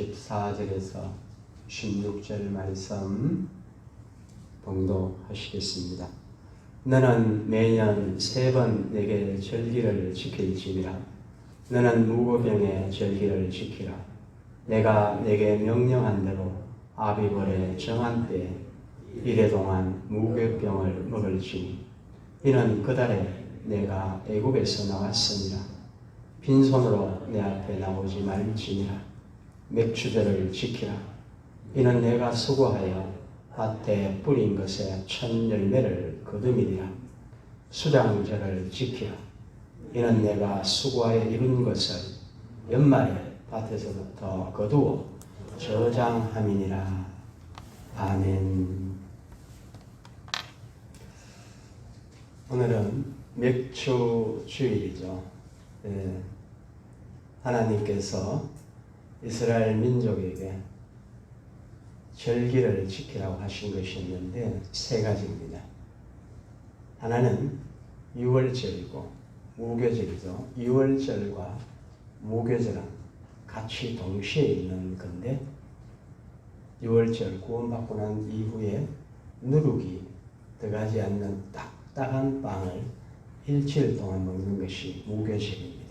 14절에서 16절 말씀 봉독하시겠습니다. 너는 매년 3번 내게 절기를 지킬지니라. 너는 무교병의 절기를 지키라. 내가 내게 명령한 대로 아비벌의 정한 때에 이래 동안 무교병을 먹을지니 이는 그 달에 내가 애굽에서 나왔으니라. 빈손으로 내 앞에 나오지 말지니라. 맥추제를 지키라. 이는 내가 수고하여 밭에 뿌린 것에 첫 열매를 거두미리라. 수장절을 지키라. 이는 내가 수고하여 이룬 것을 연말에 밭에서부터 거두어 저장함이니라. 아멘. 오늘은 맥추 주일이죠. 하나님께서 이스라엘 민족에게 절기를 지키라고 하신 것이 있는데 3가지입니다. 하나는 유월절이고 무교절이죠. 유월절과 무교절은 같이 동시에 있는 건데 유월절 구원받고 난 이후에 누룩이 들어가지 않는 딱딱한 빵을 일주일 동안 먹는 것이 무교절입니다.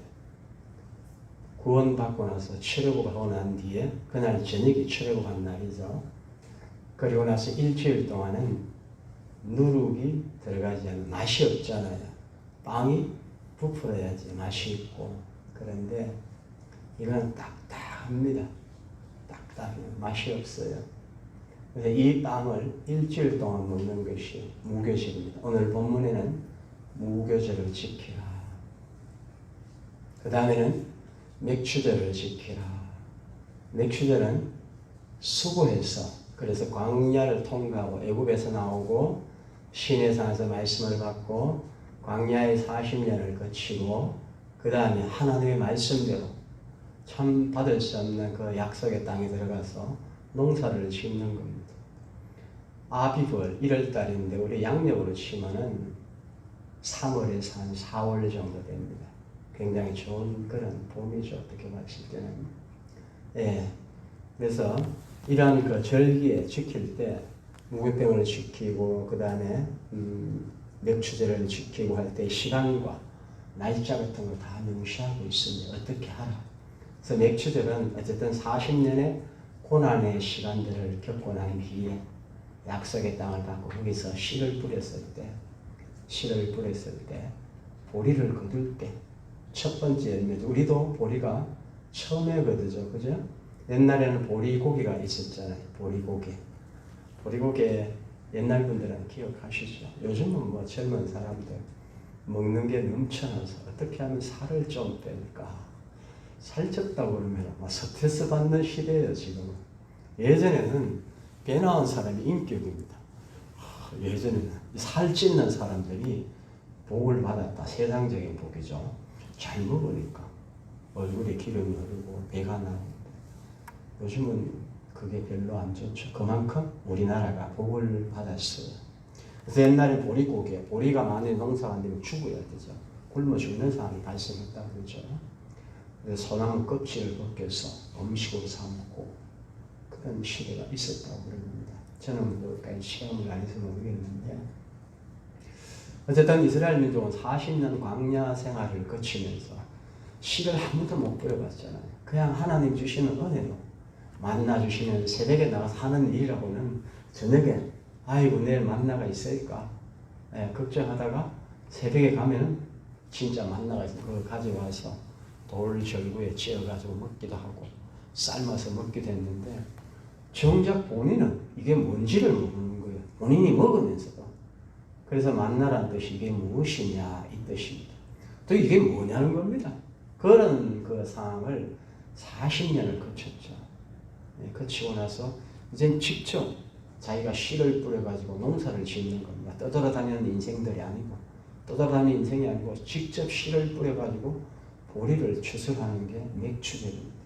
구원받고 나서 출애굽하고 난 뒤에 그날 저녁이 출애굽한 날이죠. 그리고 나서 일주일 동안은 누룩이 들어가지 않는 맛이 없잖아요. 빵이 부풀어야지 맛이 있고. 그런데 이거는 딱딱합니다. 딱딱해요. 맛이 없어요. 그래서 이 빵을 일주일 동안 먹는 것이 무교절입니다. 오늘 본문에는 무교절을 지키라. 그 다음에는 맥추절을 지키라. 맥추절은 수고해서 그래서 광야를 통과하고 애굽에서 나오고 시내산에서 말씀을 받고 광야의 40년을 거치고 그 다음에 하나님의 말씀대로 참 받을 수 없는 그 약속의 땅에 들어가서 농사를 짓는 겁니다. 아비벌 1월달인데 우리 양력으로 치면은 3월에서 한 4월 정도 됩니다. 굉장히 좋은 그런 봄이죠. 어떻게 봤을 때는. 예. 그래서 이러한 그 절기에 지킬 때 무교병을 지키고 그 다음에 맥추제를 지키고 할 때 시간과 날짜 같은 걸 다 명시하고 있습니다. 어떻게 하라. 그래서 맥추절은 어쨌든 40년의 고난의 시간들을 겪고 난 뒤에 약속의 땅을 받고 거기서 씨를 뿌렸을 때 보리를 거둘 때 첫 번째 열매죠. 우리도 보리가 처음에 거두죠. 그죠? 옛날에는 보리고기가 있었잖아요. 보리고기 옛날 분들은 기억하시죠? 요즘은 뭐 젊은 사람들 먹는 게 넘쳐나서 어떻게 하면 살을 좀 뺄까? 살쪘다고 그러면 막 스트레스 받는 시대예요, 지금은. 예전에는 배 나온 사람이 인격입니다. 예전에는 살찌는 사람들이 복을 받았다. 세상적인 복이죠. 잘 먹으니까 얼굴에 기름이 흐르고 배가 나오는데 요즘은 그게 별로 안 좋죠. 그만큼 우리나라가 복을 받았어요. 그래서 옛날에 보리가 많이 농사가 안 되면 죽어야 되죠. 굶어 죽는 상황이 발생했다고 그러죠. 그래서 소나무 껍질을 벗겨서 음식으로 삼고 그런 시대가 있었다고 그럽니다. 저는 그것까지 체험을 안 해서 모르겠는데 어쨌든 이스라엘 민족은 40년 광야 생활을 거치면서 씨를 한 번도 못 뿌려봤잖아요. 그냥 하나님 주시는 은혜로 만나 주시면 새벽에 나가서 하는 일이라고는 저녁에 아이고 내일 만나가 있을까 걱정하다가 새벽에 가면 진짜 만나가 있어요. 그걸 가져와서 돌 절구에 찧어가지고 먹기도 하고 삶아서 먹기도 했는데 정작 본인은 이게 뭔지를 모르는 거예요. 본인이 먹으면서도. 그래서 만나라는 뜻이 이게 무엇이냐 이 뜻입니다. 또 이게 뭐냐는 겁니다. 그런 그 상황을 40년을 거쳤죠. 거치고 나서 이제 직접 자기가 씨를 뿌려가지고 농사를 짓는 겁니다. 떠돌아다니는 인생들이 아니고 떠돌아다니는 인생이 아니고 직접 씨를 뿌려가지고 보리를 추수하는 게 맥추절입니다.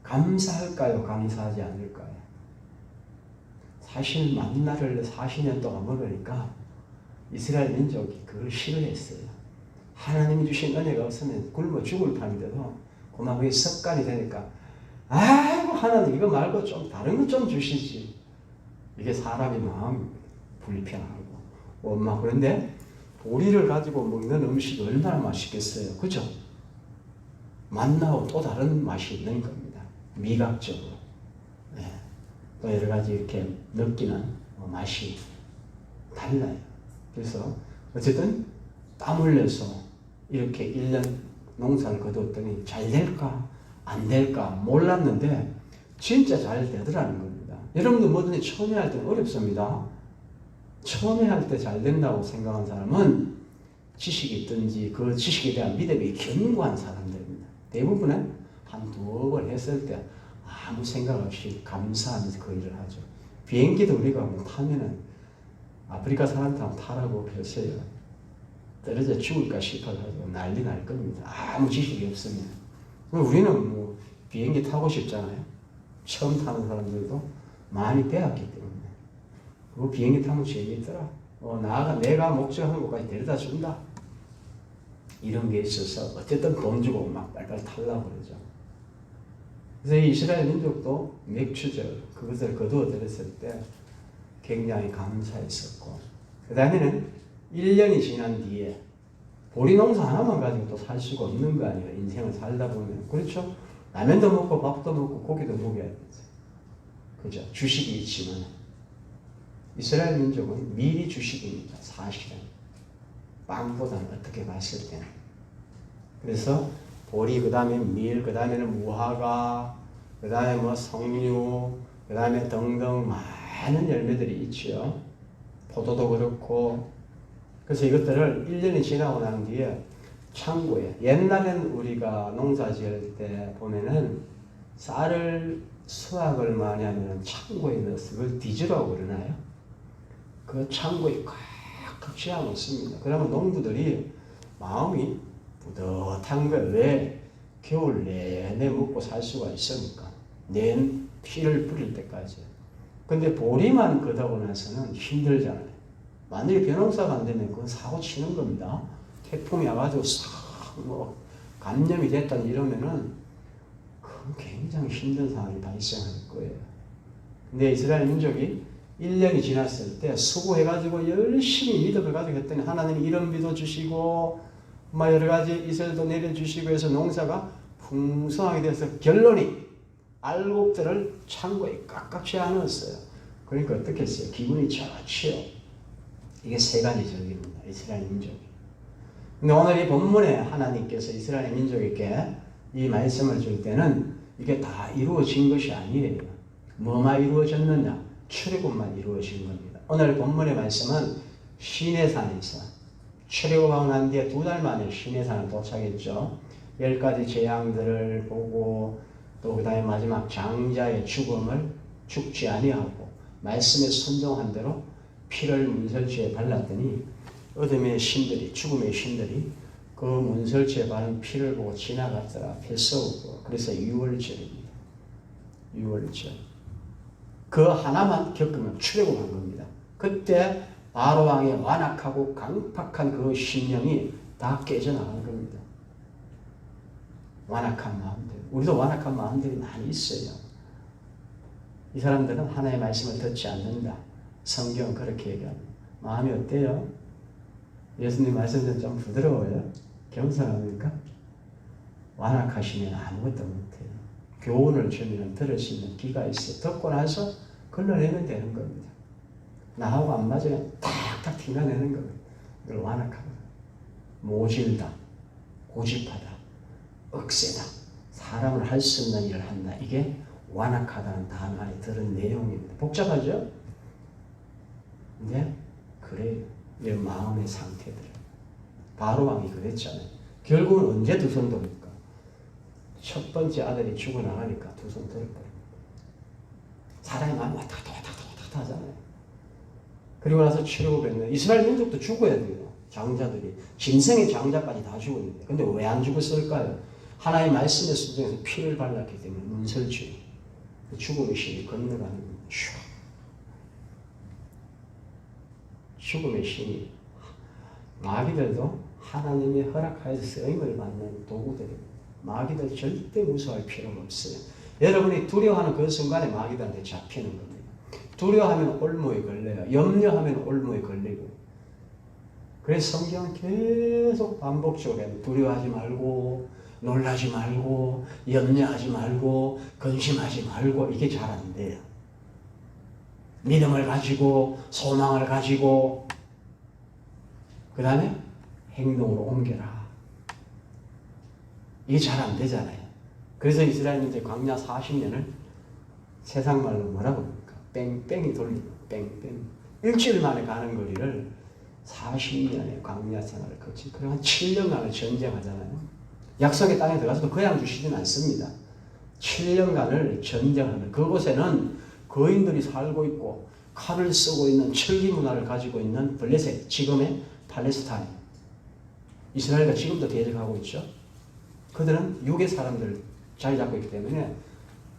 감사할까요? 감사하지 않을까요? 사실 만나를 40년 동안 먹으니까 이스라엘 민족이 그걸 싫어했어요. 하나님이 주신 은혜가 없으면 굶어 죽을 판인데도 그만 그게 습관이 되니까 하나님 이거 말고 좀 다른 것 좀 주시지. 이게 사람의 마음입니다. 불편하고 원망. 그런데 보리를 가지고 먹는 음식이 얼마나 맛있겠어요. 그죠? 만나고 또 다른 맛이 있는 겁니다. 미각적으로. 네. 또 여러 가지 이렇게 느끼는 맛이 달라요. 그래서 어쨌든 땀 흘려서 이렇게 1년 농사를 거두었더니 잘 될까 안 될까 몰랐는데 진짜 잘 되더라는 겁니다. 여러분도 뭐든지 처음에 할 때는 어렵습니다. 처음에 할 때 잘 된다고 생각한 사람은 지식이 있든지 그 지식에 대한 믿음이 견고한 사람들입니다. 대부분은 한 두어 번 했을 때 아무 생각 없이 감사하면서 그 일을 하죠. 비행기도 우리가 타면은 아프리카 사람한테 한번 타라고 했어요. 떨어져 죽을까 싶어가지고 난리 날 겁니다. 아무 지식이 없으면. 우리는 뭐 비행기 타고 싶잖아요. 처음 타는 사람들도 많이 배웠기 때문에. 그 비행기 타면 재미있더라. 내가 목적한 곳까지 데려다 준다. 이런 게 있어서 어쨌든 돈 주고 막 빨리빨리 타려고 그러죠. 그래서 이 이스라엘 민족도 맥추절 그것을 거두어 들였을 때 굉장히 감사했었고, 그 다음에는 1년이 지난 뒤에 보리 농사 하나만 가지고 또 살 수가 없는 거 아니에요. 인생을 살다 보면. 그렇죠? 라면도 먹고 밥도 먹고 고기도 먹어야 되죠. 그죠? 주식이 있지만 이스라엘 민족은 미리 주식입니다. 사실은 빵보다는 어떻게 봤을 때는. 그래서 보리, 그 다음에 밀, 그 다음에는 무화과, 그 다음에 뭐 석류, 그 다음에 등등 많은 열매들이 있죠. 포도도 그렇고. 그래서 이것들을 1년이 지나고 난 뒤에 창고에, 옛날엔 우리가 농사 지을 때 보면은 쌀을 수확을 많이 하면 창고에 넣어서 그걸 뒤주라고 그러나요? 그 창고에 꽉꽉 채워놓습니다. 그러면 농부들이 마음이 뿌듯한 거예요. 왜? 겨울 내내 먹고 살 수가 있으니까. 낸 피를 뿌릴 때까지. 근데 보리만 걷하고 나서는 힘들잖아요. 만약에 벼농사가 안 되면 그건 사고 치는 겁니다. 태풍이 와가지고 감염이 됐다 이러면은 그건 굉장히 힘든 상황이 발생할 거예요. 근데 이스라엘 민족이 1년이 지났을 때 수고해가지고 열심히 믿음을 가지고 했더니 하나님이 이런 비도 주시고 여러 가지 이슬도 내려주시고 해서 농사가 풍성하게 돼서 결론이 알곡들을 창고에 꽉꽉 채워넣었어요. 그러니까 어떻게 했어요? 기분이 좋지요. 이게 세 가지 절기입니다. 이스라엘 민족이. 근데 오늘 이 본문에 하나님께서 이스라엘 민족에게 이 말씀을 줄 때는 이게 다 이루어진 것이 아니에요. 뭐만 이루어졌느냐? 출애굽만 이루어진 겁니다. 오늘 본문의 말씀은 시내산에서 출애굽하고 난 뒤에 2달 만에 시내산을 도착했죠. 10가지 재앙들을 보고 또 그 다음에 마지막 장자의 죽음을 죽지 아니하고 말씀에 순종한 대로 피를 문설주에 발랐더니 어둠의 신들이, 죽음의 신들이 그 문설주에 바른 피를 보고 지나갔더라. 패서우고. 그래서 유월절입니다. 유월절. 그 하나만 겪으면 출애굽한 겁니다. 그때 바로 왕의 완악하고 강팍한 그 심령이 다 깨져나가는 겁니다. 완악한 마음들. 우리도 완악한 마음들이 많이 있어요. 이 사람들은 하나님의 말씀을 듣지 않는다. 성경은 그렇게 얘기합니다. 마음이 어때요? 예수님 말씀은 좀 부드러워요? 겸손합니까? 완악하시면 아무것도 못해요. 교훈을 주면 들을 수 있는 귀가 있어요. 듣고 나서 걸러내면 되는 겁니다. 나하고 안 맞으면 탁탁 튕겨내는 겁니다. 이걸 완악하다. 모질다. 고집하다. 억세다. 사람을 할 수 있는 일을 한다. 이게 완악하다는 단어 안에 들은 내용입니다. 복잡하죠? 근데 그래요. 이 마음의 상태들. 바로 왕이 그랬잖아요. 결국은 언제 두 손 돕니까? 첫 번째 아들이 죽어나가니까 두 손 들어버립니다. 사람이 마음이 왔다 갔다 하잖아요. 그리고 나서 출애굽했는데 이스라엘 민족도 죽어야 돼요. 장자들이. 짐승의 장자까지 다 죽었는데. 근데 왜 안 죽었을까요? 하나님의 말씀에 순종해서 피를 발랐기 때문에 문설주. 죽음의 신이 건너가는 겁니다. 죽음의 신이 마귀들도 하나님이 허락하여서 쓰임을 받는 도구들입니다. 마귀들 절대 무서워할 필요가 없어요. 여러분이 두려워하는 그 순간에 마귀들한테 잡히는 겁니다. 두려워하면 올무에 걸려요. 염려하면 올무에 걸리고. 그래서 성경은 계속 반복적으로 해요. 두려워하지 말고, 놀라지 말고, 염려하지 말고, 근심하지 말고. 이게 잘 안 돼요. 믿음을 가지고, 소망을 가지고, 그 다음에 행동으로 옮겨라. 이게 잘 안 되잖아요. 그래서 이스라엘은 이제 광야 40년을 세상 말로 뭐라고 합니까? 뺑뺑이 돌리고, 뺑뺑. 일주일 만에 가는 거리를 40년의 광야 생활을 거치, 그리고 한 7년간을 전쟁하잖아요. 약속의 땅에 들어가서도 그냥 주시진 않습니다. 7년간을 전쟁하는, 그곳에는 거인들이 살고 있고 칼을 쓰고 있는 철기 문화를 가지고 있는 블레셋, 지금의 팔레스타인, 이스라엘과 지금도 대적하고 있죠. 그들은 육의 사람들 자리 잡고 있기 때문에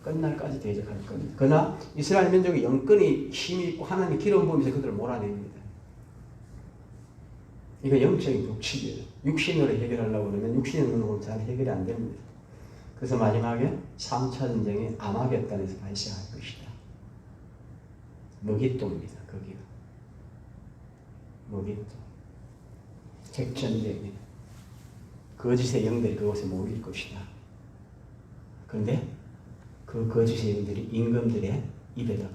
끝날까지 대적할 겁니다. 그러나 이스라엘 민족이 영권이 힘이 있고 하나님의 기름 부음에서 그들을 몰아냅니다. 이거 영적인 법칙이에요. 육신으로 해결하려고 그러면 육신의 눈으로 잘 해결이 안 됩니다. 그래서 마지막에 3차 전쟁이 아마겟돈에서 발생할 것이다. 머깃돈입니다. 거기가. 머깃돈. 핵전쟁이. 거짓의 영들이 그곳에 모일 것이다. 그런데 그 거짓의 영들이 임금들의 입에다가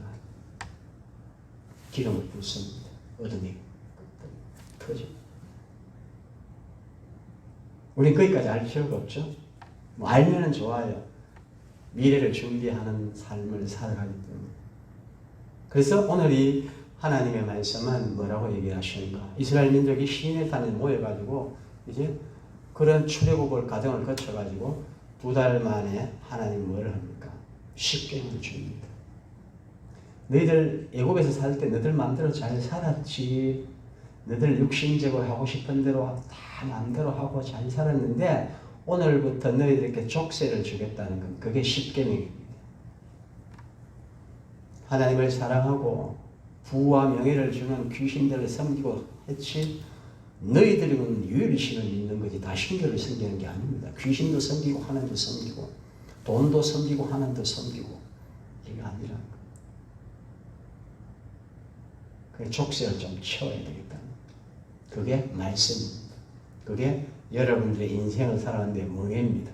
기름을 붓습니다. 어둠이 터집니다. 우린 거기까지 알 필요가 없죠. 뭐 알면은 좋아요. 미래를 준비하는 삶을 살아가기 때문에. 그래서 오늘 이 하나님의 말씀은 뭐라고 얘기하시는가? 이스라엘 민족이 시인의 산에 모여가지고 이제 그런 출애굽을 과정을 거쳐가지고 2달 만에 하나님 뭐를 합니까? 십계명을 줍니다. 너희들 애굽에서 살 때 너희들 마음대로 잘 살았지. 너희들 육신적으로 하고 싶은 대로 다 마음대로 하고 잘 살았는데 오늘부터 너희들에게 족쇄를 주겠다는 건 그게 십계명입니다. 하나님을 사랑하고 부와 명예를 주는 귀신들을 섬기고 했지 너희들은 유일신을 믿는 거지 다 신교를 섬기는 게 아닙니다. 귀신도 섬기고 하나님도 섬기고 돈도 섬기고 하나님도 섬기고 이게 아니라는 거예요. 그 족쇄를 좀 채워야 되겠다. 그게 말씀입니다. 그게 여러분들의 인생을 살아가는 데 멍해입니다.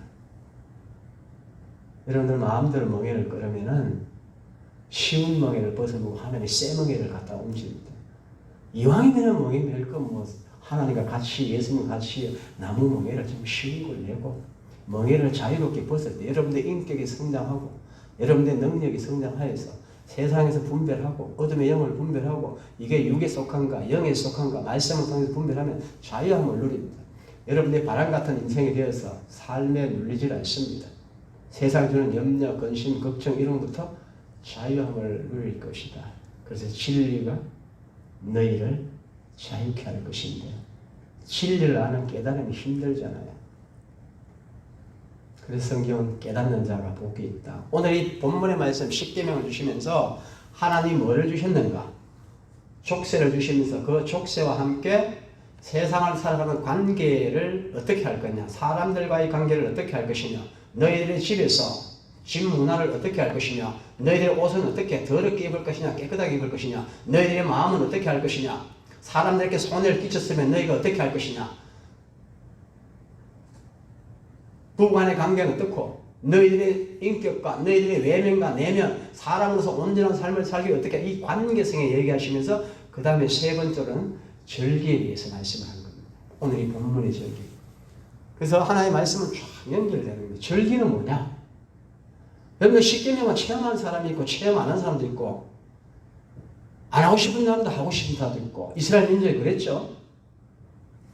여러분들 마음대로 멍해를 끌으면은 쉬운 멍해를 벗어보고 하나님의 새 멍해를 갖다 옮깁니다. 이왕이면 멍해 멜 거 뭐 하나님과 같이 예수님 같이 나무 멍해를 좀 쉬운 걸 내고 멍해를 자유롭게 벗을 때 여러분의 인격이 성장하고 여러분의 능력이 성장하여서 세상에서 분별하고 어둠의 영을 분별하고 이게 육에 속한가 영에 속한가 말씀을 통해서 분별하면 자유함을 누립니다. 여러분의 바람 같은 인생이 되어서 삶에 눌리질 않습니다. 세상 주는 염려, 근심, 걱정 이런 것부터 자유함을 누릴 것이다. 그래서 진리가 너희를 자유케 할 것인데 진리를 아는 깨달음이 힘들잖아요. 그래서 성경은 깨닫는 자가 복이 있다. 오늘 이 본문의 말씀 십계명을 주시면서 하나님이 뭐를 주셨는가? 족쇄를 주시면서 그 족쇄와 함께 세상을 살아가는 관계를 어떻게 할 거냐? 사람들과의 관계를 어떻게 할 것이냐? 너희들의 집에서 집 문화를 어떻게 할 것이냐? 너희들의 옷은 어떻게 더럽게 입을 것이냐? 깨끗하게 입을 것이냐? 너희들의 마음은 어떻게 할 것이냐? 사람들에게 손해를 끼쳤으면 너희가 어떻게 할 것이냐? 부부간의 관계는 어떻고 너희들의 인격과 너희들의 외면과 내면 사람으로서 온전한 삶을 살기 어떻게 이 관계성에 얘기하시면서 그 다음에 세 번째로는 절기에 대해서 말씀을 하는 겁니다. 오늘 이 본문의 절기. 그래서 하나의 말씀은 쫙 연결되는 거예요. 절기는 뭐냐? 여러분 십계명은 체험한 사람이 있고 체험 안 한 사람도 있고 안 하고 싶은 사람도 하고 싶은 사람도 있고 이스라엘 민족이 그랬죠.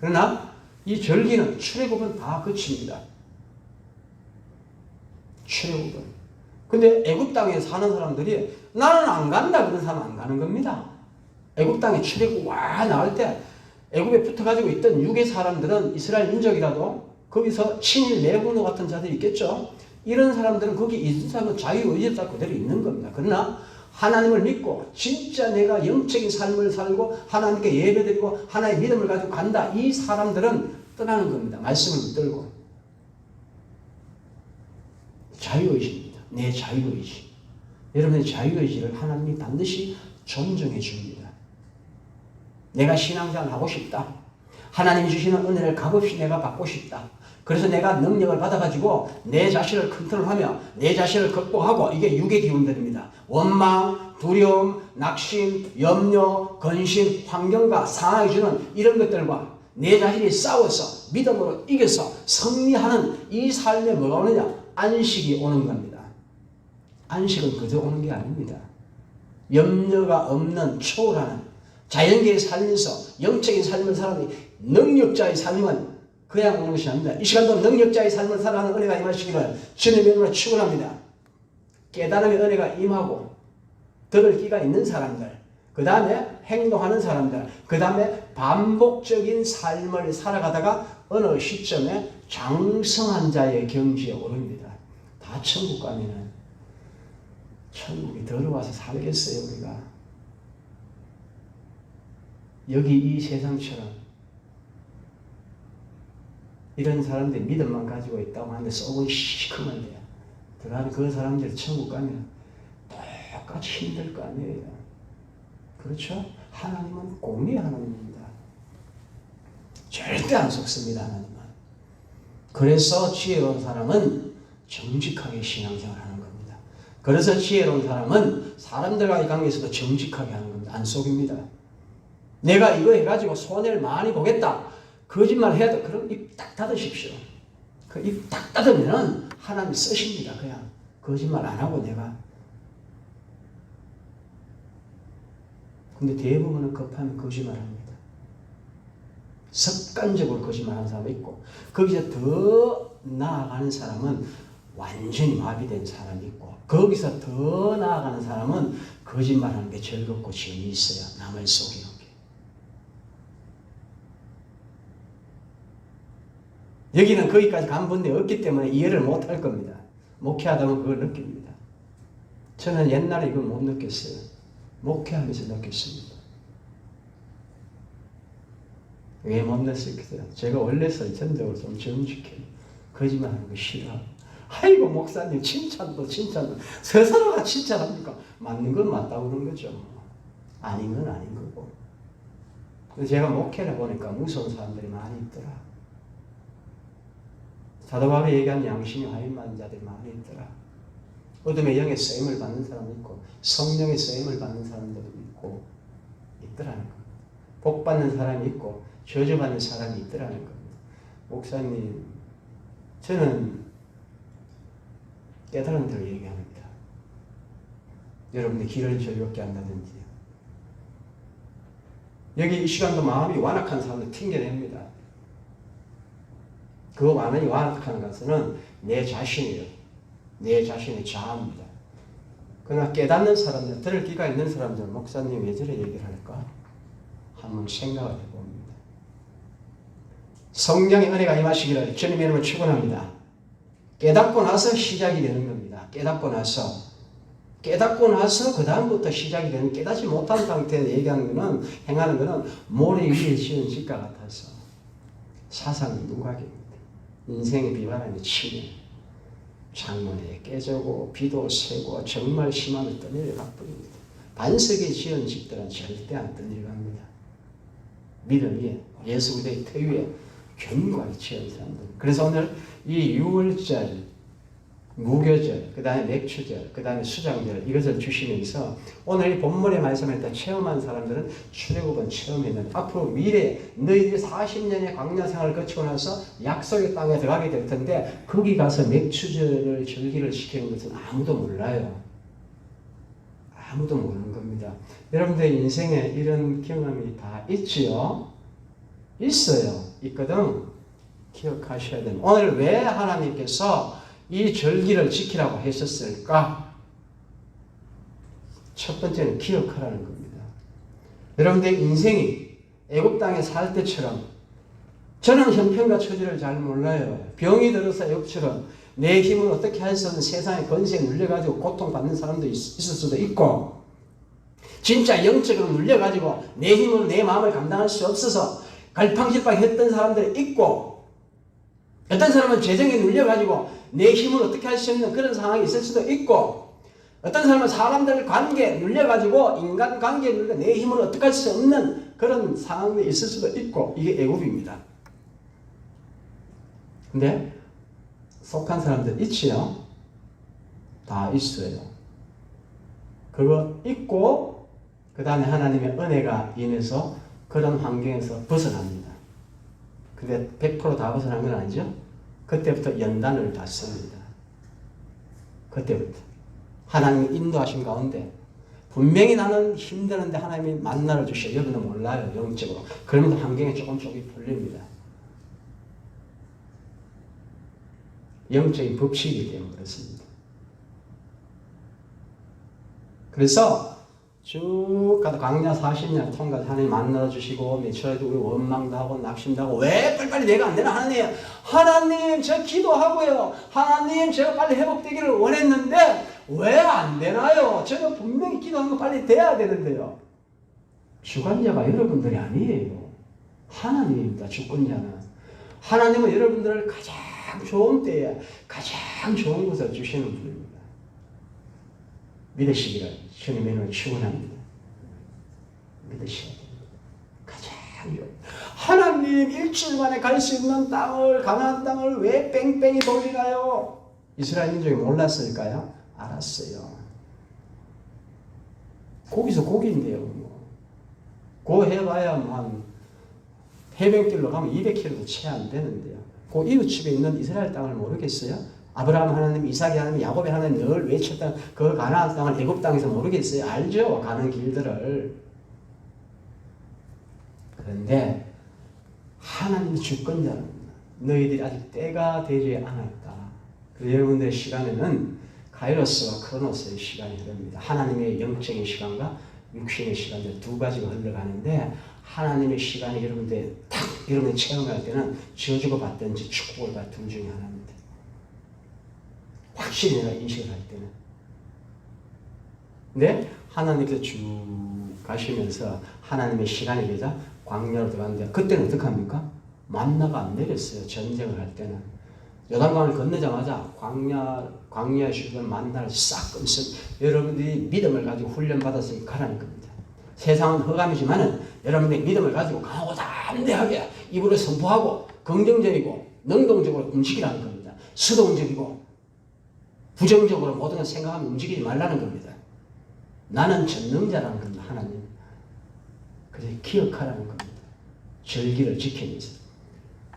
그러나 이 절기는 출애굽은 다 그칩니다. 출애굽은. 근데 애굽 땅에 사는 사람들이 나는 안 간다 그런 사람은 안 가는 겁니다. 애굽 땅에 출애굽 와 나올 때 애굽에 붙어가지고 있던 육의 사람들은 이스라엘 민족이라도 거기서 친일 매국노 같은 자들이 있겠죠. 이런 사람들은 거기 있는 사람은 자유의지에 따라 그대로 있는 겁니다. 그러나 하나님을 믿고 진짜 내가 영적인 삶을 살고 하나님께 예배드리고 하나의 믿음을 가지고 간다. 이 사람들은 떠나는 겁니다. 말씀을 붙들고. 자유의지입니다. 내 자유의지. 여러분의 자유의지를 하나님이 반드시 존중해 줍니다. 내가 신앙생활 하고 싶다. 하나님이 주시는 은혜를 값없이 내가 받고 싶다. 그래서 내가 능력을 받아가지고 내 자신을 컨트롤하며 내 자신을 극복하고, 이게 육의 기운들입니다. 원망, 두려움, 낙심, 염려, 근심, 환경과 상황이 주는 이런 것들과 내 자신이 싸워서 믿음으로 이겨서 승리하는 이 삶에 뭐가 오느냐? 안식이 오는 겁니다. 안식은 그저 오는 게 아닙니다. 염려가 없는 초월하는 자연계의 삶에서 영적인 삶을 살아가는 능력자의 삶은 그냥 오는 것이 아닙니다. 이 시간도 능력자의 삶을 살아가는 은혜가 임하시기를 주님의 이름으로 축원합니다. 깨달음의 은혜가 임하고 들을 끼가 있는 사람들, 그 다음에 행동하는 사람들, 그 다음에 반복적인 삶을 살아가다가 어느 시점에 장성한 자의 경지에 오릅니다. 다 천국 가면은 천국에 들어와서 살겠어요, 우리가? 여기 이 세상처럼 이런 사람들이 믿음만 가지고 있다고 하는데 속은 시커먼데요. 그러나 그 사람들 천국 가면 똑같이 힘들 거 아니에요. 그렇죠? 하나님은 공의의 하나님입니다. 절대 안 속습니다, 하나님은. 그래서 지혜로운 사람은 정직하게 신앙생활하는 겁니다. 그래서 지혜로운 사람은 사람들과의 관계에서도 정직하게 하는 겁니다. 안 속입니다. 내가 이거 해가지고 손해를 많이 보겠다, 거짓말 해야 돼. 그럼 입 딱 닫으십시오. 그 입 딱 닫으면은 하나님 쓰십니다. 그냥 거짓말 안 하고 내가. 근데 대부분은 급하면 거짓말합니다. 습관적으로 거짓말하는 사람이 있고, 거기서 더 나아가는 사람은 완전히 마비된 사람이 있고, 거기서 더 나아가는 사람은 거짓말하는 게 즐겁고 재미있어요. 남을 속이는 게. 여기는 거기까지 간 분이 없기 때문에 이해를 못할 겁니다. 목회하다 보면 그걸 느낍니다. 저는 옛날에 이걸 못 느꼈어요. 목회하면서 느꼈습니다. 왜 못 느꼈어요? 제가 원래서 전적으로 좀 정직해요. 거짓말하는 거 싫어하고. 아이고 목사님 칭찬도 스스로가 칭찬합니까? 맞는 건 맞다고 그런 거죠. 아닌 건 아닌 거고. 그래서 제가 목회를 보니까 무서운 사람들이 많이 있더라. 사도 바울이 얘기한 양심이 화인받은 자들이 많이 있더라. 어둠의 영의 쓰임을 받는 사람도 있고 성령의 쓰임을 받는 사람들도 있고 있더라는 겁니다. 복 받는 사람이 있고 저주받는 사람이 있더라는 겁니다. 목사님, 저는 깨달은 대로 얘기합니다. 여러분들 길을 즐겁게 한다든지, 여기 이 시간도 마음이 완악한 사람들 튕겨냅니다. 그 마음이 완악한 것은 내 자신이에요. 내 자신의 자아입니다. 그러나 깨닫는 사람들, 들을 귀가 있는 사람들, 목사님 왜 저래 얘기를 할까? 한번 생각을 해봅니다. 성령의 은혜가 임하시기를 주님의 이름으로 축원합니다. 깨닫고 나서 시작이 되는 겁니다. 깨닫고 나서 그 다음부터 시작이 되는, 깨닫지 못한 상태에서 얘기하는 거는, 행하는 거는 모래 위에 지은 집과 같아서 사상 누각입니다. 인생의 비바람이 치면 창문에 깨지고 비도 새고 정말 심하면 떠내려가 버립니다. 반석에 지은 집들은 절대 안 떠내려갑니다. 믿음 위에, 예수 그리스도의 태 위에 견고하게 지은 사람들. 그래서 오늘 이 유월절, 무교절, 그 다음에 맥추절, 그 다음에 수장절, 이것을 주시면서 오늘 이 본문의 말씀을 다 체험한 사람들은 출애굽은 체험했는데, 앞으로 미래에 너희들이 40년의 광야 생활을 거치고 나서 약속의 땅에 들어가게 될 텐데, 거기 가서 맥추절을 절기를 지키는 것은 아무도 몰라요. 아무도 모르는 겁니다. 여러분들 인생에 이런 경험이 다 있지요? 있어요. 있거든. 기억하셔야 됩니다. 오늘 왜 하나님께서 이 절기를 지키라고 하셨을까? 첫 번째는 기억하라는 겁니다. 여러분들 인생이 애굽 땅에 살 때처럼, 저는 형편과 처지를 잘 몰라요. 병이 들어서 애굽처럼 내 힘을 어떻게 해서든 세상의 권세에 눌려가지고 고통받는 사람도 있을 수도 있고, 진짜 영적으로 눌려가지고 내 힘으로 내 마음을 감당할 수 없어서 갈팡질팡 했던 사람들이 있고, 어떤 사람은 재정에 눌려가지고 내 힘으로 어떻게 할 수 없는 그런 상황이 있을 수도 있고, 어떤 사람은 사람들 관계에 눌려가지고 인간관계에 눌려 내 힘으로 어떻게 할 수 없는 그런 상황이 있을 수도 있고, 이게 애굽입니다. 근데 속한 사람들 있지요? 다 있어요. 그거 있고 그 다음에 하나님의 은혜가 임해서 그런 환경에서 벗어납니다. 근데 100% 다 벗어난 건 아니죠? 그때부터 연단을 받습니다. 그때부터 하나님의 인도하신 가운데 분명히 나는 힘드는데 하나님이 만나를 주셔. 여러분은 몰라요, 영적으로. 그러면서 환경이 조금씩 풀립니다. 영적인 법칙이기 때문에 그렇습니다. 그래서 쭉 가다 광야 40년 통과해서 하나님 만나러 주시고, 며칠에도 우리 원망도 하고 낙심도 하고, 왜 빨리빨리 내가 안 되나? 하나님 저 기도하고요, 하나님 제가 빨리 회복되기를 원했는데 왜 안 되나요? 제가 분명히 기도한 거 빨리 돼야 되는데요. 주관자가 여러분들이 아니에요. 하나님입니다. 주권자는. 하나님은 여러분들을 가장 좋은 때에 가장 좋은 것을 주시는 분입니다. 믿으시기를 주님의 이름으로 축원합니다. 믿으셔야 됩니다. 가장 좋은 하나님, 일주일 만에 갈 수 있는 땅을, 가나안 땅을 왜 뺑뺑이 돌리나요? 이스라엘 민족이 몰랐을까요? 알았어요. 거기서 거기인데요. 그 해봐야 한 해변길로 가면 200km도 채 안 되는데요. 그 이웃집에 있는 이스라엘 땅을 모르겠어요? 아브라함 하나님, 이삭이 하나님, 야곱의 하나님 늘 외쳤던 그 가나안 땅을 애굽 땅에서 모르겠어요? 알죠? 가는 길들을. 그런데 하나님이 주권자는 너희들이 아직 때가 되지 않았다. 그래서 여러분들의 시간에는 카이로스와 크로노스의 시간이 흐릅니다. 하나님의 영적인 시간과 육신의 시간들 두 가지가 흘러가는데, 하나님의 시간이 여러분들이 체험할 때는 지어주고 받든지 축복을 받 둘 중에 하나입니다. 확실히 내가 인식을 할 때는. 근데 하나님께서 쭉 가시면서 하나님의 시간이 되자 광야로 들어갔는데, 그때는 어떻게 합니까? 만나가 안 내렸어요. 전쟁을 할 때는. 요단강을 건너자마자 광야에 주변 만나를 싹 끊습니다. 여러분들이 믿음을 가지고 훈련받았으니 가라는 겁니다. 세상은 흑암이지만은 여러분들이 믿음을 가지고 강하고 담대하게 입으로 선포하고 긍정적이고 능동적으로 움직이라는 겁니다. 수동적이고 부정적으로 모든 걸 생각하면 움직이지 말라는 겁니다. 나는 전능자라는 겁니다. 하나님. 그래서 기억하라는 겁니다. 절기를 지키면서.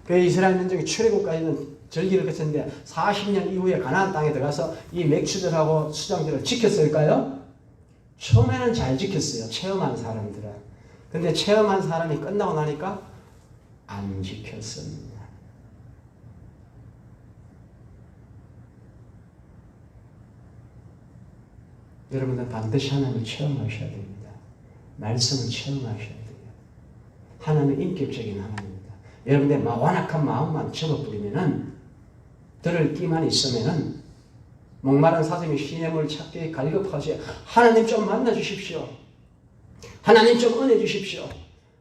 그 이스라엘 민족이 출애굽까지는 절기를 거쳤는데 40년 이후에 가나안 땅에 들어가서 이 맥주들하고 수장들을 지켰을까요? 처음에는 잘 지켰어요. 체험한 사람들은. 근데 체험한 사람이 끝나고 나니까 안 지켰습니다. 여러분들 반드시 하나님을 체험하셔야 됩니다. 말씀을 체험하셔야 돼요. 하나님은 인격적인 하나님입니다. 여러분들의 완악한 마음만 접어버리면은, 들을 끼만 있으면은, 목마른 사슴이 시냇물 찾기에 갈급하세요. 하나님 좀 만나 주십시오. 하나님 좀 은혜 주십시오.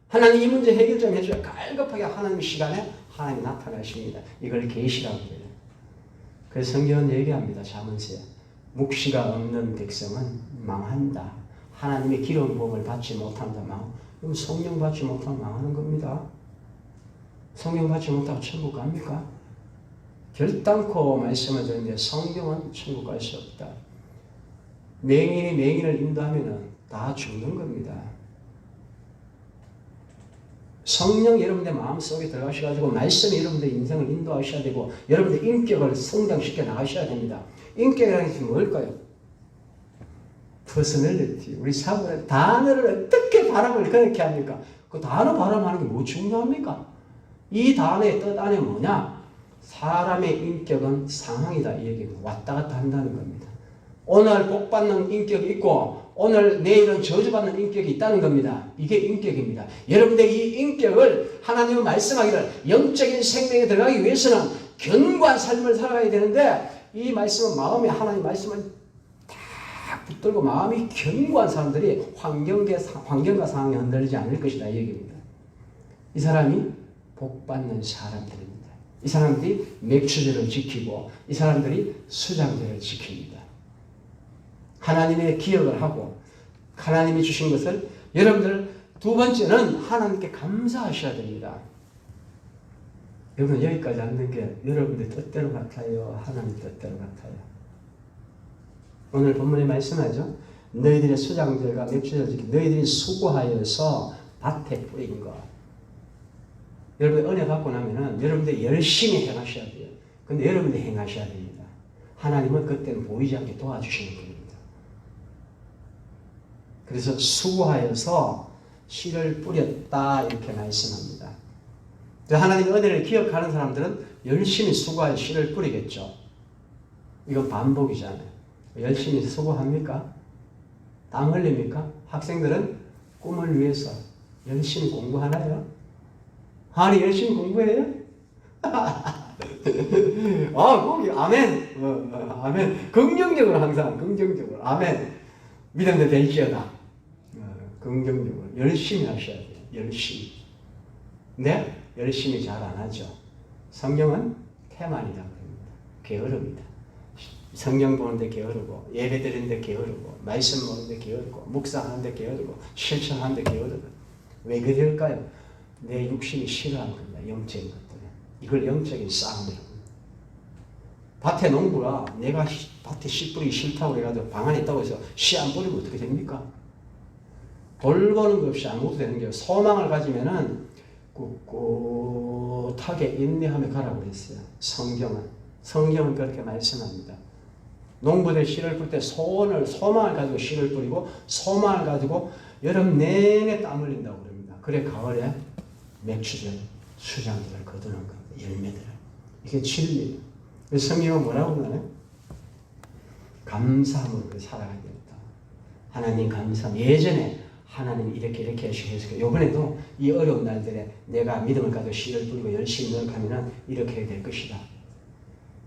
하나님 이 문제 해결 좀 해줘요. 갈급하게 하나님 시간에 하나님이 나타나십니다. 이걸 계시라고 해요. 그래서 성경은 얘기합니다. 잠언서에 묵시가 없는 백성은 망한다. 하나님의 기름 부음을 받지 못한다. 그럼 성령 받지 못하면 망하는 겁니다. 성령 받지 못하고 천국 갑니까? 결단코 말씀을 드리는데 성경은 천국 갈 수 없다. 맹인이 맹인을 인도하면 다 죽는 겁니다. 성령 여러분의 마음속에 들어가셔가지고 말씀이 여러분의 인생을 인도하셔야 되고, 여러분의 인격을 성장시켜 나가셔야 됩니다. 인격이라는 것이 뭘까요? 퍼스널리티. 우리 사고의 단어를 어떻게 발음을 그렇게 합니까? 그 단어 발음하는 게 뭐 중요합니까? 이 단어의 뜻 안에 뭐냐? 사람의 인격은 상황이다, 이 얘기입니다. 왔다 갔다 한다는 겁니다. 오늘 복받는 인격이 있고 내일은 저주받는 인격이 있다는 겁니다. 이게 인격입니다. 여러분들 이 인격을 하나님은 말씀하기를 영적인 생명에 들어가기 위해서는 견고한 삶을 살아가야 되는데, 이 말씀은 마음에 하나님 말씀을 딱 붙들고 마음이 견고한 사람들이 환경과 상황에 흔들리지 않을 것이다, 이 얘기입니다. 이 사람이 복받는 사람들입니다. 이 사람들이 맥추제를 지키고 이 사람들이 수장제를 지킵니다. 하나님의 기억을 하고 하나님이 주신 것을 여러분들 두 번째는 하나님께 감사하셔야 됩니다. 여러분 여기까지 앉는 게 여러분들 뜻대로 같아요? 하나님 뜻대로 같아요? 오늘 본문에 말씀하죠. 너희들의 수장들과 맥주제를 지키 너희들이 수고하여서 밭에 뿌린 것. 여러분 은혜 받고 나면은 여러분들 열심히 행하셔야 돼요. 근데 여러분들 행하셔야 됩니다. 하나님은 그때는 보이지 않게 도와주시는 분입니다. 그래서 수고하여서 씨를 뿌렸다 이렇게 말씀합니다. 하나님의 은혜를 기억하는 사람들은 열심히 수고하여 씨를 뿌리겠죠. 이건 반복이잖아요. 열심히 수고합니까? 땀 흘립니까? 학생들은 꿈을 위해서 열심히 공부하나요? 아니 열심히 공부해요? 거기 아멘. 아멘. 긍정적으로 항상 긍정적으로 아멘. 믿음도 될지어다. 긍정적으로 열심히 하셔야 돼요. 열심히. 네? 열심히 잘 안 하죠. 성경은 태만이다 그럽니다. 게으릅니다. 성경 보는데 게으르고 예배 드리는데 게으르고 말씀 보는데 게으르고 묵상하는데 게으르고 실천하는데 게으르고 왜 그럴까요? 내 육신이 싫어하는 겁니다. 영적인 것들은. 이걸 영적인 싸움이라고 합니다. 밭에 농부가 내가 밭에 씨 뿌리기 싫다고 해가지고 방 안에 있다고 해서 씨 안 뿌리면 어떻게 됩니까? 돌보는 것 없이 아무것도 되는 게 소망을 가지면은 꿋꿋하게 인내하며 가라고 그랬어요. 성경은 그렇게 말씀합니다. 농부들 씨를 뿌릴 때 소망을 가지고 씨를 뿌리고 소망을 가지고 여름 내내 땀 흘린다고 그럽니다. 그래 가을에 맥주절 수장들을 거두는 겁니다. 열매들을. 이게 진리예요. 성경은 뭐라고 하나요? 감사함으로 살아가야겠다. 하나님 감사함. 예전에 하나님 이렇게 하시고 이번에도 이 어려운 날들에 내가 믿음을 가지고 씨를 뿌리고 열심히 노력하면 이렇게 될 것이다.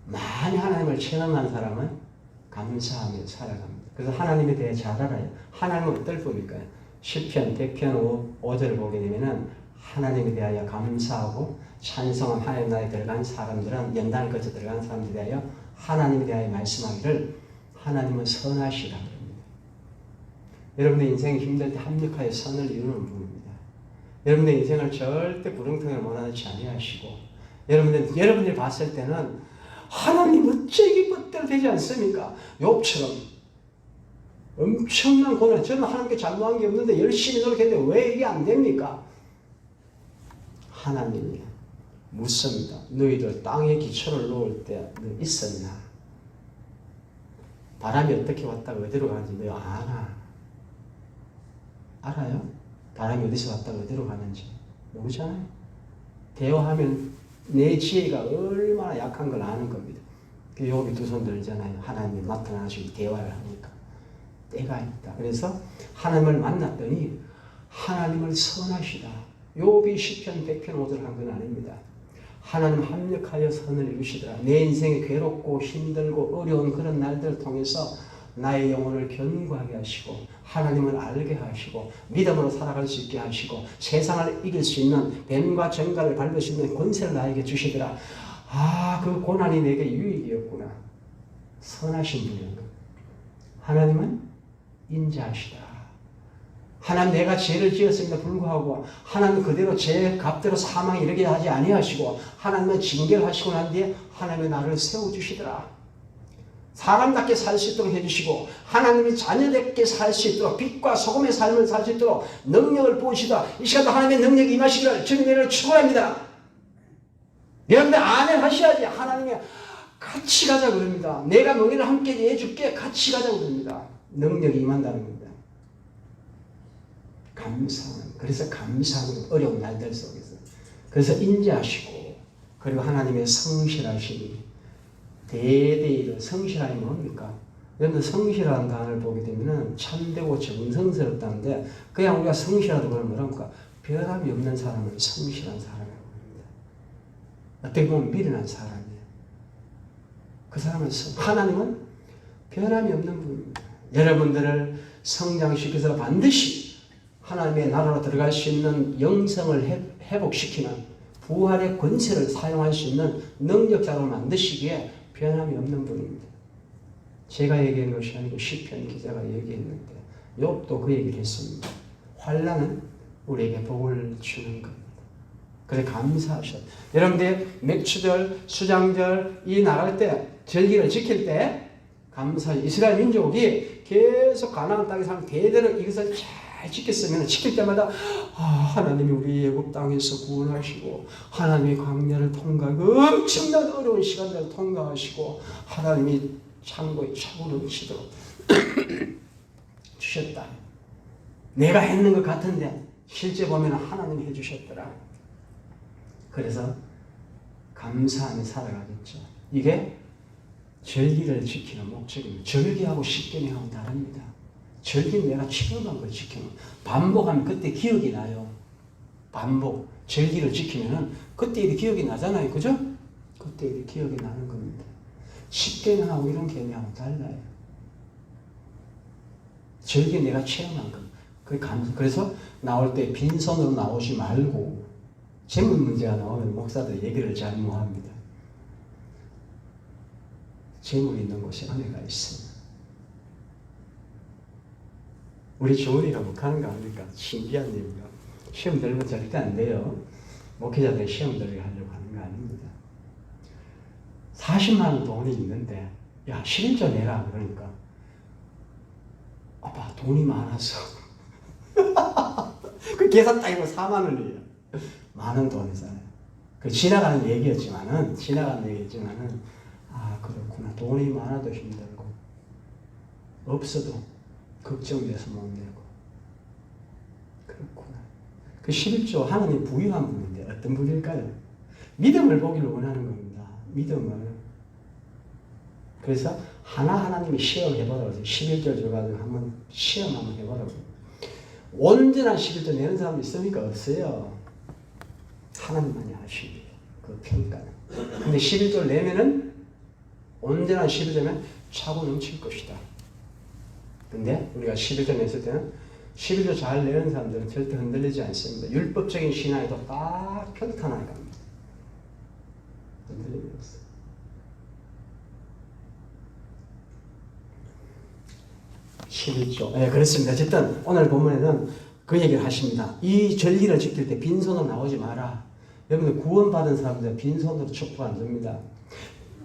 많이 하나님을 체험한 사람은 감사하며 살아갑니다. 그래서 하나님에 대해 잘 알아요. 하나님은 어떨 분일까요? 시편 100편 5절을 보게 되면 하나님에 대하여 감사하고 찬송함 하나님 나라에 들어간 사람들은 연단을 거쳐 들어간 사람들에 대하여 하나님에 대하여 말씀하기를 하나님은 선하시라 그럽니다. 여러분의 인생이 힘들 때 합력하여 선을 이루는 분입니다. 여러분의 인생을 절대 구렁텅이를 몰아넣지 아니하시고 여러분들이 봤을 때는 하나님 어째 이게 멋대로 되지 않습니까? 욥처럼 엄청난 고난. 저는 하나님께 잘못한 게 없는데 열심히 노력했는데 왜 이게 안 됩니까? 하나님이 묻습니다. 너희들 땅에 기초를 놓을 때 너 있었나? 바람이 어떻게 왔다가 어디로 가는지 너 아나? 알아요? 바람이 어디서 왔다가 어디로 가는지 모르잖아요. 대화하면 내 지혜가 얼마나 약한 걸 아는 겁니다. 욥이 두 손 들잖아요. 하나님이 나타나시고 대화를 하니까 때가 있다. 그래서 하나님을 만났더니 하나님을 선하시다. 욥이 시편 100편 5절 한 건 아닙니다. 하나님 합력하여 선을 이루시더라. 내 인생에 괴롭고 힘들고 어려운 그런 날들을 통해서 나의 영혼을 견고하게 하시고 하나님을 알게 하시고 믿음으로 살아갈 수 있게 하시고 세상을 이길 수 있는 뱀과 정갈을 밟을 수 있는 권세를 나에게 주시더라. 그 고난이 내게 유익이었구나. 선하신 분이었구나. 하나님은 인자하시다. 하나님 내가 죄를 지었음에도 불구하고 하나님 그대로 죄 값대로 사망에 이르게 하지 아니하시고 하나님은 징계를 하시고 난 뒤에 하나님의 나를 세워주시더라. 사람답게 살 수 있도록 해주시고 하나님이 자녀답게 살 수 있도록 빛과 소금의 삶을 살 수 있도록 능력을 부으시다. 이 시간도 하나님의 능력이 임하시기를 주님을 축원합니다. 여러분들 아멘 하셔야지. 하나님이 같이 가자 그럽니다. 내가 너희를 함께 해줄게 같이 가자 그럽니다. 능력이 임한다는 겁니다. 감사하는. 그래서 감사하는 어려운 날들 속에서 그래서 인자하시고 그리고 하나님의 성실하심이 대대로 성실함이 뭡니까? 여러분 성실한 단어를 보게 되면 참되고 정성스럽다는데 그냥 우리가 성실하다고 그러면 뭐랍니까? 변함이 없는 사람을 성실한 사람이라고 합니다. 어떻게 보면 미련한 사람이에요. 그 사람은 하나님은 변함이 없는 분입니다. 여러분들을 성장시켜서 반드시 하나님의 나라로 들어갈 수 있는 영성을 회복시키는 부활의 권세를 사용할 수 있는 능력자로 만드시기에 변함이 없는 분입니다. 제가 얘기한 것이 아니고 시편 기자가 얘기했는데 욥도 그 얘기를 했습니다. 환난은 우리에게 복을 주는 겁니다. 그래 감사하셨. 여러분들 맥추절, 수장절 이 나갈 때 절기를 지킬 때 감사해. 이스라엘 민족이 계속 가나안 땅에 사는 대대로 이것을 잘 지켰으면 지킬 때마다 하나님이 우리 애굽 땅에서 구원하시고 하나님이 광야를 통과하고 엄청난 어려운 시간들을 통과하시고 하나님이 창고에 차고 넘치도록 주셨다. 내가 했는 것 같은데 실제 보면 하나님이 해주셨더라. 그래서 감사하며 살아가겠죠. 이게 절기를 지키는 목적입니다. 절기하고 십계명하고 다릅니다. 절기는 내가 체험한 걸 지키는 반복하면 그때 기억이 나요. 반복. 절기를 지키면은 그때 일이 기억이 나잖아요. 그죠? 그때 일이 기억이 나는 겁니다. 십계명하고 이런 개념하고 달라요. 절기 내가 체험한 것. 그래서 나올 때 빈손으로 나오지 말고 재물 문제가 나오면 목사들 얘기를 잘 못합니다. 재물이 있는 곳에 은혜가 있습니다. 우리 주원이가 목하는 거 아닙니까? 신기한 일이요. 시험 들면 절대 안 돼요. 목회자들이 시험 들게 하려고 하는 거 아닙니다. 40만 원 돈이 있는데 야 11조 내라 그러니까 아빠 돈이 많아서 그 계산 딱 해보면 4만 원이에요. 많은 돈이잖아요. 그 지나가는 얘기였지만은 그렇구나. 돈이 많아도 힘들고 없어도 걱정돼서 못 내고 그렇구나. 그 11조 하나님 부유한 분인데 어떤 분일까요? 믿음을 보기를 원하는 겁니다. 믿음을. 그래서 하나님이 시험해보라고 11조 줘가지고 한번 시험 한번 해보라고. 온전한 11조 내는 사람 있습니까? 없어요. 하나님만이 아십니다. 그 평가는. 근데 11조를 내면은 온전한 11조면 차고 넘칠 것이다. 근데 우리가 11조 냈을 때는 11조 잘 내는 사람들은 절대 흔들리지 않습니다. 율법적인 신앙에도 딱 평탄하게 갑니다. 흔들리지 않습니다. 네, 그렇습니다. 어쨌든 오늘 본문에는 그 얘기를 하십니다. 이 절기를 지킬 때 빈손으로 나오지 마라. 여러분들 구원받은 사람들 빈손으로 축복 안 됩니다.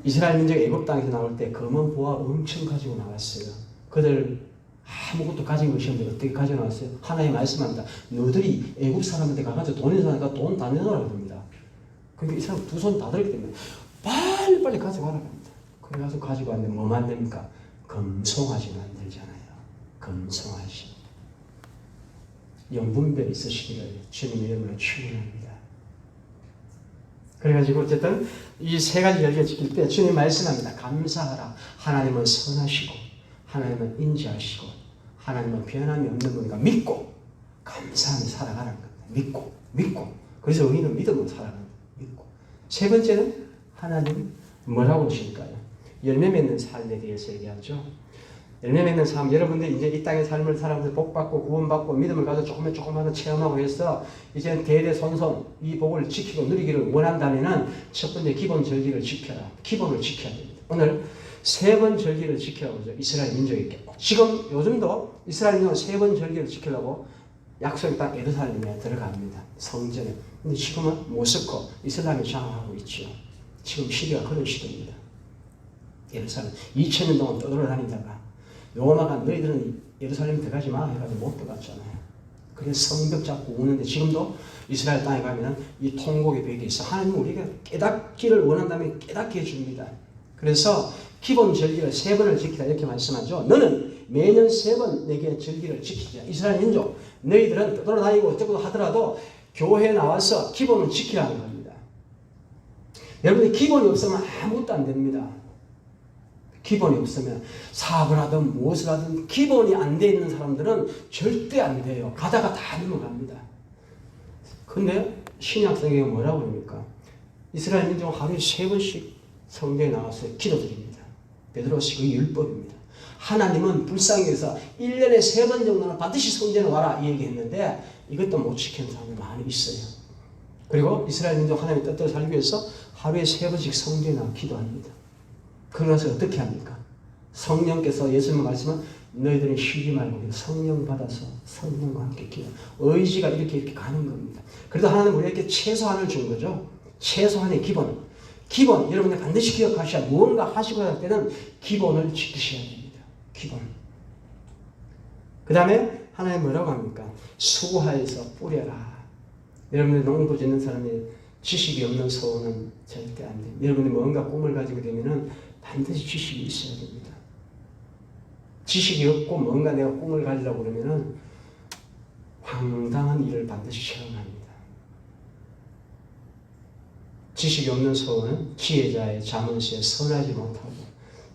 이스라엘 민족이 애굽 땅에서 나올 때 검은 보화 엄청 가지고 나왔어요. 그들 아무것도 가진 것이 없는데 어떻게 가지고 나왔어요? 하나님 말씀합니다. 너희들이 애굽 사람한테 가가지고 돈 있는 사람이니까 돈 다 내놓으라고 합니다. 그러니까 이 사람 두 손 다 들었기 때문에 빨리 가져가라고 합니다. 그래가지고 가지고 왔는데 뭐 만듭니까? 금송아지 만들잖아요. 금송아지. 영분별 있으시기를 주님의 이름으로 축원합니다. 그래가지고 어쨌든 이 세 가지 절기를 지킬 때 주님 말씀합니다. 감사하라. 하나님은 선하시고 하나님은 인자하시고 하나님은 변함이 없는 분이니까 믿고 감사하며 살아가라는 겁니다. 믿고 그래서 의인은 믿음으로 살아가는 믿고. 세 번째는 하나님 뭐라고 하실까요? 열매 맺는 삶에 대해서 얘기하죠. 열매 맺는 삶, 여러분들 이제 이 땅의 삶을 살아가면서 복받고 구원받고 믿음을 가지고 조금만 체험하고 해서 이제 대대손손 이 복을 지키고 누리기를 원한다면은 첫 번째 기본 절기를 지켜라. 기본을 지켜야 됩니다. 오늘 세 번 절기를 지켜야 보죠. 이스라엘 민족에게. 지금 요즘도 이스라엘 민족은 세 번 절기를 지키려고 약속의 땅 예루살렘에 들어갑니다. 성전에. 근데 지금은 모스크, 이슬람이 장악하고 있죠. 지금 시리아가 그런 시대입니다. 예루살렘 2000년 동안 떠돌아다니다가 로마가 너희들은 예루살렘 들어가지 마 해가지고 못 들어갔잖아요. 그래서 성벽 잡고 우는데 지금도 이스라엘 땅에 가면 이 통곡의 벽이 있어. 하나님은 우리가 깨닫기를 원한다면 깨닫게 해줍니다. 그래서 기본 절기를 세 번을 지키라 이렇게 말씀하죠. 너는 매년 세 번 내게 절기를 지키자. 이스라엘 민족 너희들은 떠돌아다니고 어쩌고 하더라도 교회에 나와서 기본을 지켜야 하는 겁니다. 여러분들 기본이 없으면 아무것도 안 됩니다. 기본이 없으면 사업을 하든 무엇을 하든 기본이 안 돼 있는 사람들은 절대 안 돼요. 가다가 다 넘어갑니다. 근데 신약 성경에 뭐라고 합니까? 이스라엘 민족은 하루에 3번씩 성경에 나와서 기도드립니다. 베드로시 그 율법입니다. 하나님은 불쌍히 여겨서 1년에 3번 정도는 반드시 성전에 와라 이 얘기했는데 이것도 못 지키는 사람이 많이 있어요. 그리고 이스라엘 민족 하나님의 뜻대로 살기 위해서 하루에 3번씩 성전에 나가 기도합니다. 그러나서 어떻게 합니까? 성령께서 예수님 말씀은 너희들은 쉬지 말고 성령 받아서 성령과 함께 기도. 의지가 이렇게 가는 겁니다. 그래도 하나님 우리에게 최소한을 준 거죠. 최소한의 기본. 여러분들 반드시 기억하셔야 무언가 하시고 할 때는 기본을 지키셔야 됩니다. 기본. 그 다음에 하나님 뭐라고 합니까? 수하에서 뿌려라. 여러분들 농부 짓는 사람이 지식이 없는 소원은 절대 안 됩니다. 여러분들이 뭔가 꿈을 가지고 되면은 반드시 지식이 있어야 됩니다. 지식이 없고 뭔가 내가 꿈을 가지려고 그러면은 황당한 일을 반드시 체험합니다. 지식이 없는 소원은 지혜자의 자문수에 선하지 못하고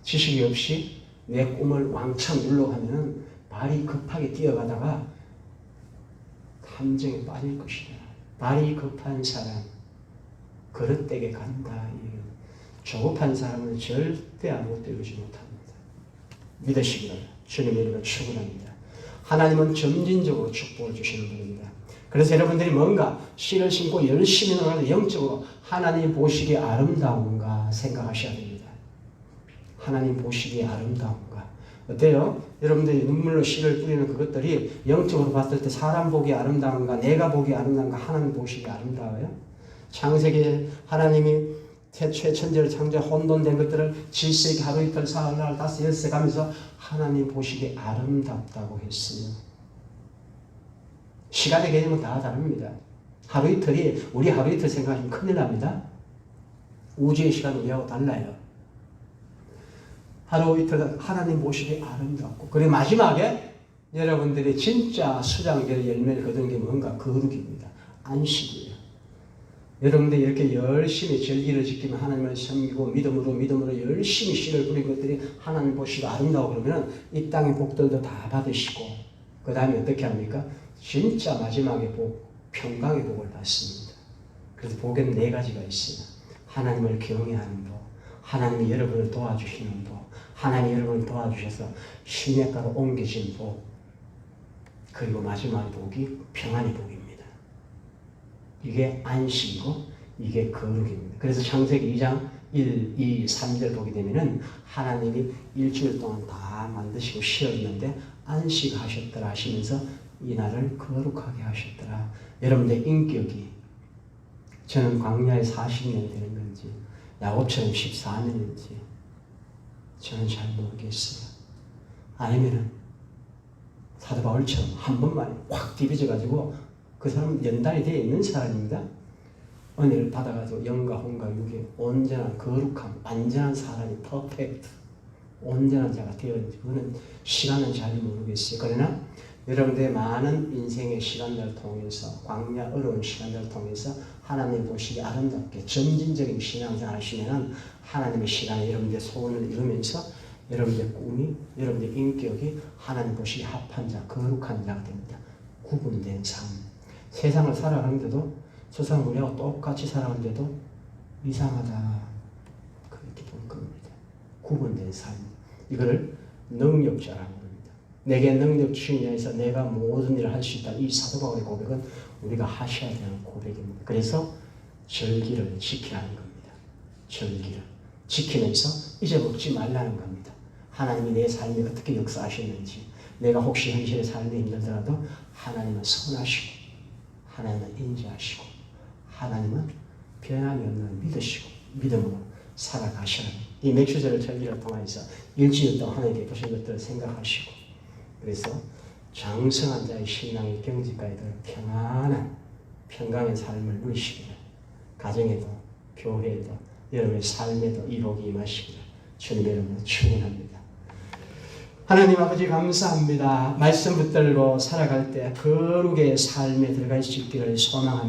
지식이 없이 내 꿈을 왕창 눌러가면은 발이 급하게 뛰어가다가 함정에 빠질 것이다. 발이 급한 사람 그릇되게 간다. 조급한 사람은 절대 아무것도 이루지 못합니다. 믿으시기를 주님의 이름으로 축원합니다. 하나님은 점진적으로 축복을 주시는 분입니다. 그래서 여러분들이 뭔가 씨를 심고 열심히 노력하는 영적으로 하나님 보시기에 아름다운가 생각하셔야 됩니다. 하나님 보시기에 아름다운가. 어때요? 여러분들이 눈물로 씨를 뿌리는 그것들이 영적으로 봤을 때 사람 보기에 아름다운가, 내가 보기에 아름다운가, 하나님 보시기에 아름다워요? 창세기에 하나님이 태초에 천지를 창조해 혼돈된 것들을 질서있게 하루 이틀 사흘 날 다섯 여섯 가면서 하나님 보시기에 아름답다고 했어요. 시간의 개념은 다 다릅니다. 하루 이틀이 우리 하루 이틀 생각하시면 큰일 납니다. 우주의 시간은 우리하고 달라요. 하루 이틀 하나님 보시기에 아름답고 그리고 마지막에 여러분들이 진짜 수장결의 열매를 거두는 게 뭔가 거룩입니다. 안식이에요. 여러분들이 이렇게 열심히 절기를 지키면 하나님을 섬기고 믿음으로 열심히 씨를 뿌린 것들이 하나님 보시고 아름다워 그러면 이 땅의 복들도 다 받으시고 그 다음에 어떻게 합니까? 진짜 마지막에 복, 평강의 복을 받습니다. 그래서 복에는 4가지가 있어요. 하나님을 경외하는 복, 하나님이 여러분을 도와주시는 복, 하나님이 여러분을 도와주셔서 시냇가로 옮기신 복, 그리고 마지막 복이 평안의 복입니다. 이게 안식이고 이게 거룩입니다. 그래서 창세기 2장 1, 2, 3절 보게 되면은 하나님이 일주일 동안 다 만드시고 쉬었는데 안식하셨더라 하시면서 이 날을 거룩하게 하셨더라. 여러분의 인격이 저는 광야에 40년이 되는 건지 야곱처럼 14년인지 저는 잘 모르겠어요. 아니면은 사도 바울처럼 한 번만에 확 디비져가지고 그 사람은 연단이 되어 있는 사람입니다. 은혜를 받아가지고 영과 혼과 육의 온전한 거룩함, 완전한 사람이 퍼펙트, 온전한 자가 되었는지 그거는 시간은 잘 모르겠어요. 그러나 여러분들의 많은 인생의 시간들을 통해서 광야 어려운 시간들을 통해서 하나님 보시기에 아름답게 점진적인 신앙생활 하시면 하나님의 시간에 여러분들의 소원을 이루면서 여러분들의 꿈이, 여러분들의 인격이 하나님 보시기에 합한 자, 거룩한 자가 됩니다. 구분된 삶. 세상을 살아가는데도 저 사람 우리하고 똑같이 살아가는데도 이상하다. 그렇게 본 겁니다. 구분된 삶. 이거를 능력자라고 합니다. 내게 능력 주시냐 해서 내가 모든 일을 할 수 있다. 이 사도 바울의 고백은 우리가 하셔야 되는 고백입니다. 그래서 절기를 지키라는 겁니다. 절기를 지키면서 잊어먹지 말라는 겁니다. 하나님이 내 삶에 어떻게 역사하셨는지 내가 혹시 현실의 삶이 힘들더라도 하나님은 선하시고 하나님은 인자하시고 하나님은 변함이 없는 믿으시고 믿음으로 살아가시는 이 맥주절을 절기를 통해서 일주일 동안 하나님께 보신 것들을 생각하시고 그래서 장성한 자의 신앙의 경지까지도 평안한 평강의 삶을 누리시기를 가정에도 교회에도 여러분의 삶에도 이 복이 임하시기를 주님의 이름으로 축원합니다. 하나님 아버지 감사합니다. 말씀 붙들고 살아갈 때 거룩의 삶에 들어갈 수 있기를 소망합니다.